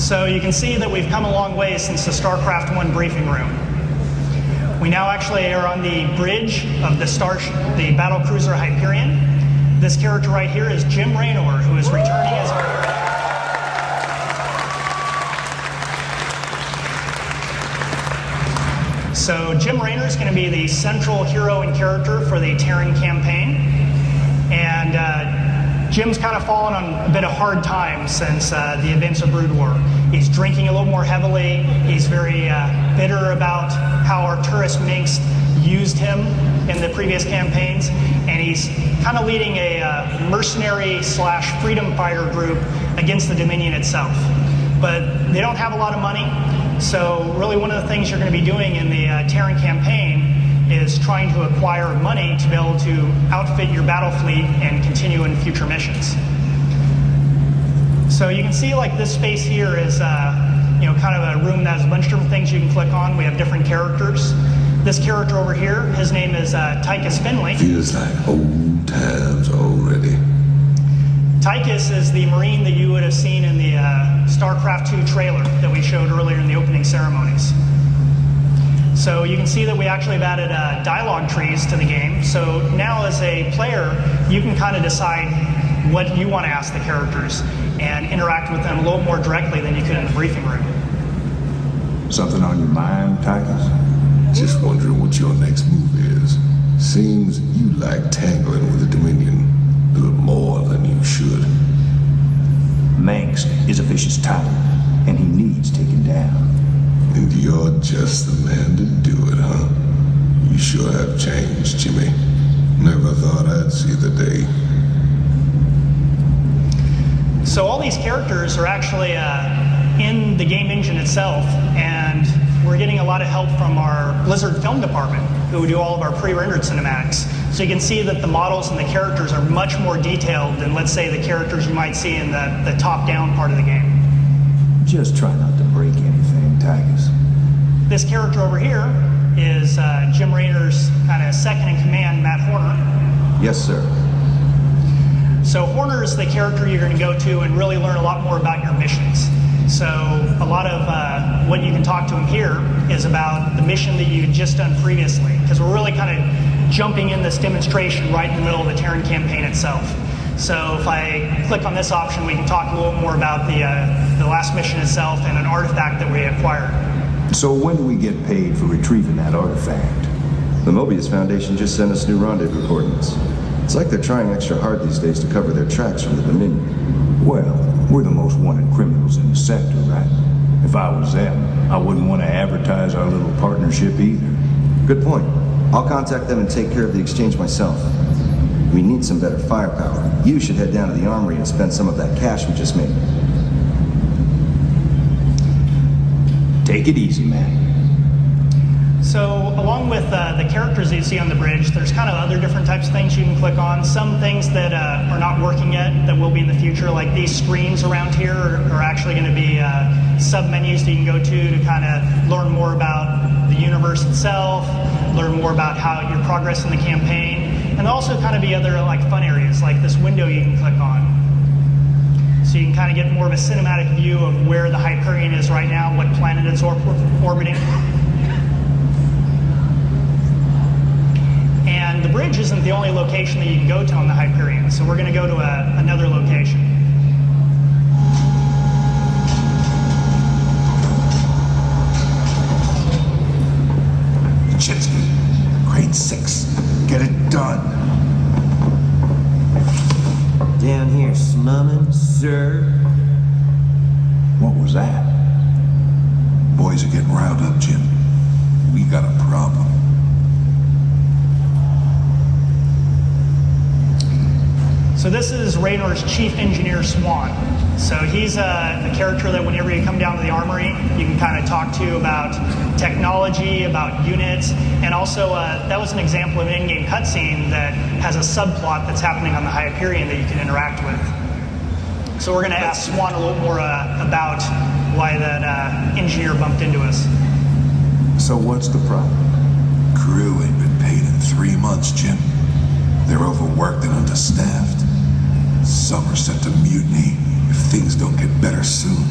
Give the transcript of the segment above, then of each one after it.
So you can see that we've come a long way since the Starcraft 1 briefing room. We now actually are on the bridge of the battlecruiser Hyperion. This character right here is Jim Raynor, who is returning as... So Jim Raynor is going to be the central hero and character for the Terran campaign. And Jim's kind of fallen on a bit of hard times since the events of Brood War. He's drinking a little more heavily. He's very bitter about how Arcturus Minx used him in the previous campaigns. And he's kind of leading a mercenary/freedom fighter group against the Dominion itself. But they don't have a lot of money. So really one of the things you're going to be doing in the Terran campaign is trying to acquire money to be able to outfit your battle fleet and continue in future missions. So you can see like this space here is kind of a room that has a bunch of different things you can click on. We have different characters. This character over here, his name is Tychus Finley. Feels like old times already. Tychus is the Marine that you would have seen in the Starcraft 2 trailer that we showed earlier in the opening ceremonies. So you can see that we actually have added dialogue trees to the game. So now as a player, you can kind of decide what you want to ask the characters and interact with them a little more directly than you could in the briefing room. Something on your mind, Tychus? Just wondering what your next move is. Seems you like tangling with the Dominion a little more than you should. Manx is a vicious titan, and he needs taken down. And you're just the man to do it, huh? You sure have changed, Jimmy. Never thought I'd see the day. So all these characters are actually in the game engine itself, and we're getting a lot of help from our Blizzard film department, who do all of our pre-rendered cinematics. So you can see that the models and the characters are much more detailed than, let's say, the characters you might see in the top-down part of the game. Just try not to break anything, Tychus. This character over here is Jim Raynor's kind of second-in-command, Matt Horner. Yes, sir. So Horner is the character you're going to go to and really learn a lot more about your missions. So a lot of what you can talk to him here is about the mission that you had just done previously, because we're really kind of jumping in this demonstration right in the middle of the Terran campaign itself. So if I click on this option, we can talk a little more about the last mission itself and an artifact that we acquired. So when do we get paid for retrieving that artifact? The Mobius Foundation just sent us new rendezvous coordinates. It's like they're trying extra hard these days to cover their tracks from the Dominion. Well, we're the most wanted criminals in the sector, right? If I was them, I wouldn't want to advertise our little partnership either. Good point. I'll contact them and take care of the exchange myself. We need some better firepower. You should head down to the armory and spend some of that cash we just made. Take it easy, man. So along with the characters that you see on the bridge, there's kind of other different types of things you can click on. Some things that are not working yet that will be in the future, like these screens around here are actually going to be sub-menus that you can go to kind of learn more about the universe itself, learn more about how your progress in the campaign, and also kind of be other like fun areas, like this window you can click on. So you can kind of get more of a cinematic view of where the Hyperion is right now, what planet it's orbiting. And the bridge isn't the only location that you can go to on the Hyperion, so we're going to go to another location. Chitsky, grade 6. Get it done. Down here slumming, sir. What was that? Boys are getting riled up, Jim. We got a problem. So this is Raynor's chief engineer, Swan. So he's a character that whenever you come down to the armory, you can kind of talk to about technology, about units, and also that was an example of an in-game cutscene that has a subplot that's happening on the Hyperion that you can interact with. So we're going to ask Swan a little more about why that engineer bumped into us. So what's the problem? Crew ain't been paid in 3 months, Jim. They're overworked and understaffed. Some are set to mutiny if things don't get better soon.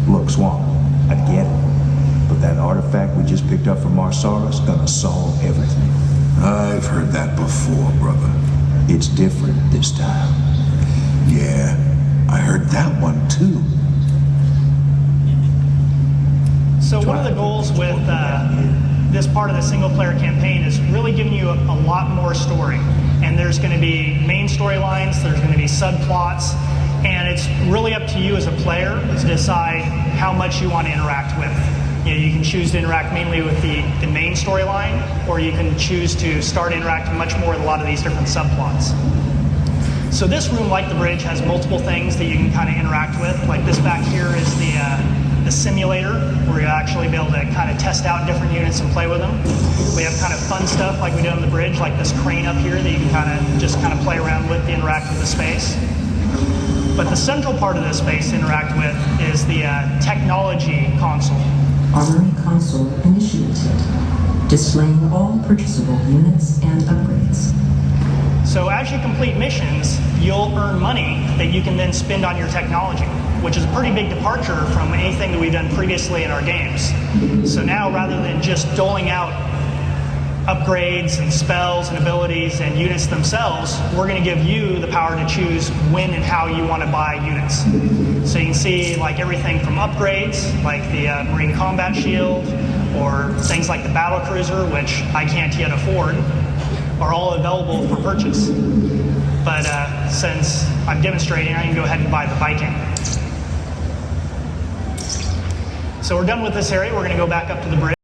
Look, Swan, I get it. But that artifact we just picked up from Marsara's gonna solve everything. I've heard that before, brother. It's different this time. Yeah, I heard that one too. So one of the goals with this part of the single-player campaign is really giving you a lot more story. And there's going to be main storylines, there's going to be subplots, and it's really up to you as a player to decide how much you want to interact with. You know, you can choose to interact mainly with the main storyline, or you can choose to start interacting much more with a lot of these different subplots. So this room, like the bridge, has multiple things that you can kind of interact with. Like this back here is the simulator, where you'll actually be able to kind of test out different units and play with them. We have kind of fun stuff like we do on the bridge, like this crane up here that you can just play around with to interact with the space. But the central part of this space to interact with is the technology console. Armory console initiated, displaying all purchasable units and upgrades. So as you complete missions, you'll earn money that you can then spend on your technology, which is a pretty big departure from anything that we've done previously in our games. So now, rather than just doling out upgrades and spells and abilities and units themselves, we're going to give you the power to choose when and how you want to buy units. So you can see like everything from upgrades, like the Marine Combat Shield, or things like the Battle Cruiser, which I can't yet afford, are all available for purchase. But since I'm demonstrating, I can go ahead and buy the Viking. So we're done with this area. We're going to go back up to the bridge.